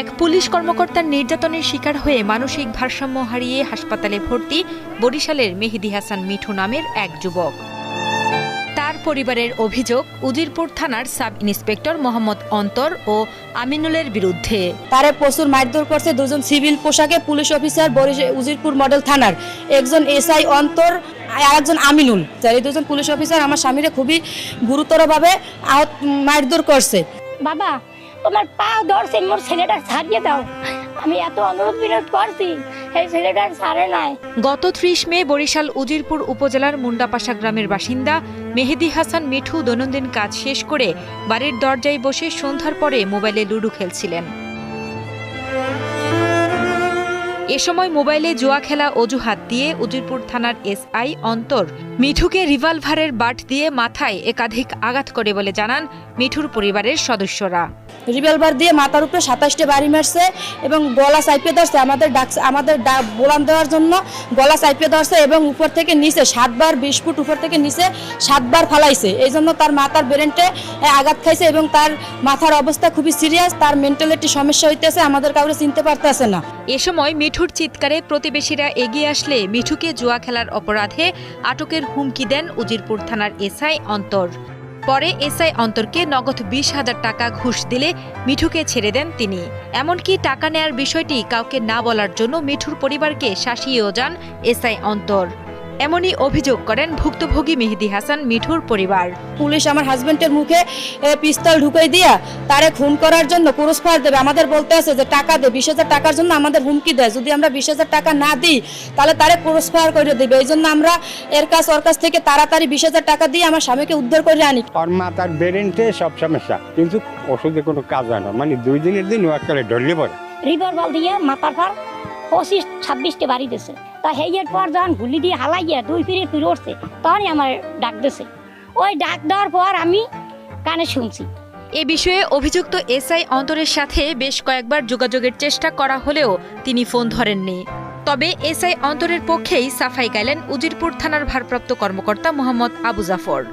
এক পুলিশ কর্মকর্তার নির্যাতনের শিকার হয়ে মানসিক ভারসাম্য হারিয়ে হাসপাতালে ভর্তি বরিশালের মেহেদী হাসান মিঠু নামের এক যুবক। তার পরিবারের অভিযোগ, উজিরপুর থানার সাব ইন্সপেক্টর মোহাম্মদ অন্তর ও আমিনুলের বিরুদ্ধে। তারে প্রচুর মারধর করছে দুজন সিভিল পোশাকে পুলিশ অফিসার উজিরপুর মডেল থানার, একজন এসআই অন্তর আর একজন আমিনুল। এই দুজন পুলিশ অফিসার আমার স্বামীরে খুবই গুরুতরভাবে মারধর করছে। বাবা, তোমার পা ধরছে, মোর ছেলেটা ছাড়িয়ে দাও। আমি এত অনুরোধ বিরোধ করছি, এই ছেলেটার ছাড়ে নাই। গত 30 মে বরিশাল উজিরপুর উপজেলার মুন্ডাপাশা গ্রামের বাসিন্দা মেহেদী হাসান মিঠু দৈনন্দিন কাজ শেষ করে বাড়ির দরজায় বসে সন্ধ্যার পরে মোবাইলে লুডো খেলছিলেন। এ সময় মোবাইলে জুয়া খেলা অজুহাত দিয়ে উজিরপুর থানার এসআই অন্তর মিঠুকে রিভলভারের বাট দিয়ে মাথায় একাধিক আঘাত করে বলে জানান মিঠুর পরিবারের সদস্যরা। রিভলভার দিয়ে মাথার উপরে 27টা বাড়ি মারছে এবং গলা চাইপে ধরছে, আমাদের বোলান দেওয়ার জন্য গলা চাইপে ধরছে এবং উপর থেকে নিচে 7 বার 20 ফুট উপর থেকে নিচে 7 বার ফালাইছে। এই জন্য তার মাথার ব্রেনটে আঘাত খাইছে এবং তার মাথার অবস্থা খুবই সিরিয়াস, তার মেন্টালিটি সমস্যা হইতেছে, আমাদের কাউকে চিনতে পারতেছে না। এ সময় মিঠুর চিৎকারে প্রতিবেশীরা এগিয়ে আসলে মিঠুকে জুয়া খেলার অপরাধে আটকের হুমকি দেন উজিরপুর থানার এসআই অন্তর। পরে এসআই অন্তরকে নগদ 20,000 টাকা ঘুষ দিলে মিঠুকে ছেড়ে দেন তিনি। এমনকি টাকা নেয়ার বিষয়টি কাউকে না বলার জন্য মিঠুর পরিবারকে শাসিয়েও যান এসআই অন্তর। এমনই অভিযোগ করেন ভুক্তভোগী মেহেদী হাসান মিঠুর পরিবার। পুলিশ আমার হাজবেন্ডের মুখে পিস্তল ঢুকাই দিয়া তারে খুন করার জন্য ক্রস ফায়ার দেবে, আমাদের বলতে আছে যে টাকা দে, 20,000 টাকার জন্য আমাদের হুমকি দেয়, যদি আমরা 20,000 টাকা না দিই তাহলে তারে ক্রস ফায়ার করে দেবে। এই জন্য আমরা ওর কাছ থেকে তাড়াতাড়ি 20,000 টাকা দিয়ে আমার স্বামীকে উদ্ধার করে আনি। আর মাথার ব্রেনটে সব সমস্যা, কিন্তু ওষুধে কোনো কাজ হয় না, মানে 2 দিনের দিন ওয়াকালে ঢললে পড়ে। রিভলভার দিয়ে মাথার পর 25-26টা বাড়ি দিছে। তা হেয়ের পর যখন গুলি দিয়ে হালাইয়া 2 ফিরে ফিরে উঠছে, তখনই আমার ডাক দিছে। ওই ডাক দেওয়ার পর আমি কানে শুনছি। এ বিষয়ে অভিযুক্ত এসআই অন্তরের সাথে বেশ কয়েকবার যোগাযোগের চেষ্টা করা হলেও তিনি ফোন ধরেননি। তবে এসআই অন্তরের পক্ষেই সাফাই গাইলেন উজিরপুর থানার ভারপ্রাপ্ত কর্মকর্তা মোহাম্মদ আবু জাফর।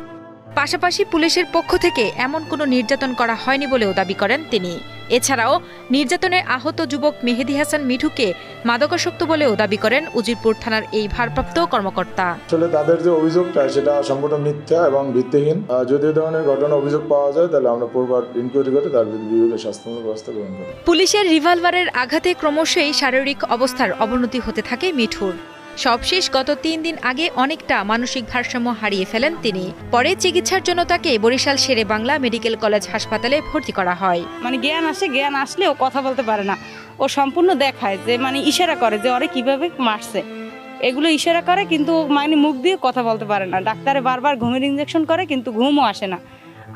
পাশাপাশি পুলিশের পক্ষ থেকে এমন কোনো নির্যাতন করা হয়নি বলেও দাবি করেন তিনি। এছাড়াও নির্যাতনে আহত যুবক মেহেদী হাসান মিঠুকে মাদকাসক্ত বলেও দাবি করেন উজিরপুর থানার এই ভারপ্রাপ্ত কর্মকর্তা। আসলে তাদের যে অভিযোগটা সেটা সম্পূর্ণ মিথ্যা এবং ভিত্তিহীন। যদি এই ধরনের ঘটনা অভিযোগ পাওয়া যায় তাহলে আমরা পূর্ববর্তী ইনকোয়ারি করে তার বিভাগীয় শাস্তিমূলক ব্যবস্থা গ্রহণ করি। পুলিশের রিভলভারের আঘাতে ক্রমশই শারীরিক অবস্থার অবনতি হতে থাকে মিঠুর। সবশেষ গত 3 দিন আগে অনেকটা মানসিক ভারসাম্য হারিয়ে ফেলেন তিনি। পরে চিকিৎসার জন্য তাকে বরিশাল শেরে বাংলা মেডিকেল কলেজ হাসপাতালে ভর্তি করা হয়। মানে জ্ঞান আসলে ও কথা বলতে পারে না, ও সম্পূর্ণ দেখায় যে মানে ইশারা করে যে ওরে কিভাবে মারছে, এগুলো ইশারা করে, কিন্তু মানে মুখ দিয়ে কথা বলতে পারে না। ডাক্তারে বারবার ঘুমের ইনজেকশন করে, কিন্তু ঘুমও আসে না।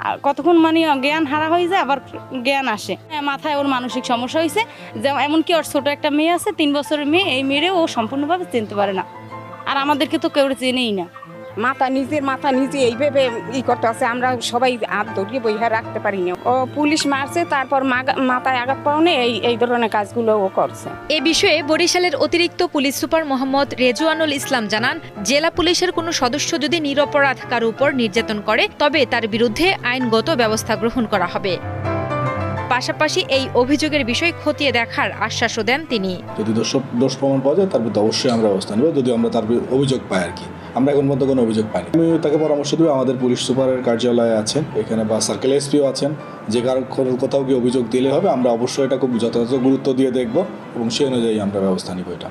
আর কতক্ষণ মানে জ্ঞান হারা হয়ে যায়, আবার জ্ঞান আসে। মাথায় ওর মানসিক সমস্যা হয়েছে, যে এমনকি ওর ছোট একটা মেয়ে আছে, 3 বছরের মেয়ে। এই মেয়েরে ও সম্পূর্ণভাবে চিনতে পারে না, আর আমাদেরকে তো কেউ চেনেই না। মাথা নিজে এইভাবে করতে আছে, আমরা সবাই হাত ধরিয়ে বইহা রাখতে পারি না। ও পুলিশ মারছে, তারপর মাথায় আঘাত পাওনে এই ধরনের কাজগুলো ও করছে। এ বিষয়ে বরিশালের অতিরিক্ত পুলিশ সুপার মোহাম্মদ রেজওয়ানুল ইসলাম জানান, জেলা পুলিশের কোনো সদস্য যদি নিরপরাধ কারো উপর নির্যাতন করে তবে তার বিরুদ্ধে আইনগত ব্যবস্থা গ্রহণ করা হবে। পাশাপাশি এই অভিযোগের বিষয় খতিয়ে দেখার আশ্বাসও দেন তিনি। যদি দোষ প্রমাণ পাওয়া যায় তার বিরুদ্ধে অবশ্যই আমরা ব্যবস্থা নেব, যদি আমরা তার অভিযোগ পাই আর কি। আমরা এখন পর্যন্ত কোনো অভিযোগ পাইনি। আমি তাকে পরামর্শ দেবো, আমাদের পুলিশ সুপারের কার্যালয়ে আছেন এখানে, বা সার্কেল এসপিও আছেন, যে কারো কোথাও কি অভিযোগ দিলে হবে আমরা অবশ্যই এটা খুব যথাযথ গুরুত্ব দিয়ে দেখব এবং সেই অনুযায়ী আমরা ব্যবস্থা নিব এটা।